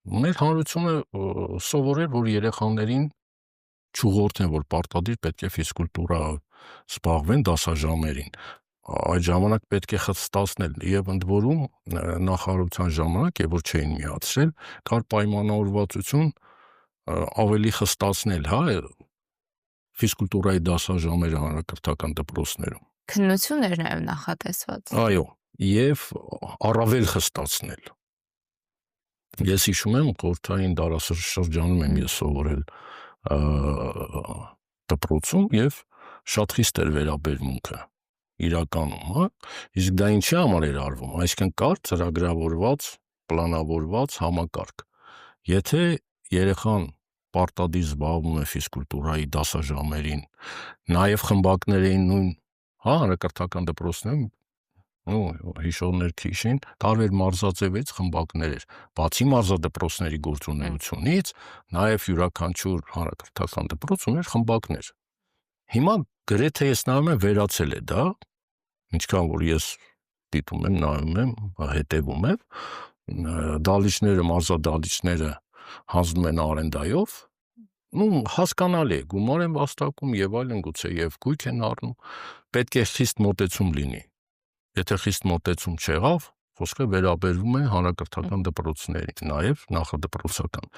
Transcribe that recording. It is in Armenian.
Մեր հանրությունը սովորել, որ երեխաներին չուղղորդեն, որ պարտադիր պետք է ֆիզկուլտուրա զբաղվեն դասաժամերին, այդ ժամանակ պետք է խստացնել եւ ընդ որում նախարարության ժամանակ, որ չէին միացրել, կար պայմանավորվածություն ավելի խստացնել, ֆիզկուլտուրայի դասաժամերը հանրակրթական դպրոցներում։ Քննություն էր նաեւ նախատեսված։ Այո, եւ առավել խստացնել։ Ես հիշում եմ, խորհրդային դարաշրջանում եմ ես սովորել դպրոցում եւ շատ խիստ էր վերաբերմունքը իրականում, իսկ դա ինչի համար էր արվում, այսինքն կար ծրագրավորված, պլանավորված համակարգ։ Եթե երեխան պարտադիր զբաղվում է ֆիզկուլտուրայի դասաժամերին, նաեւ խմբակներ էին նույն, հանրակրթական դպրոցներում, հիշողներ քիչին, տարբեր մարզաձևից խմբակներ էր, բացի մարզադպրոցների գործունեությունից, նաեւ յուրաքանչյուր հանրակրթական դպրոց ուներ խմբակներ։ Հիմա գրեթե ես նայում եմ վերացել է դա, ինչքան որ ես դիտում եմ, նայում եմ, հետևում եմ, դահլիճները, մարզադահլիճները հանձնում են արենդայով, հասկանալի է, գումար են վաստակում եւ այլն, գուցե եւ գույք են առնում, պետք է խիստ մոտեցում լինի։ Եթե խիստ մոտեցում չեղավ, խոսքը վերաբերվում է հանրակրթական դպրոցներին, նաեւ նախադպրոցական։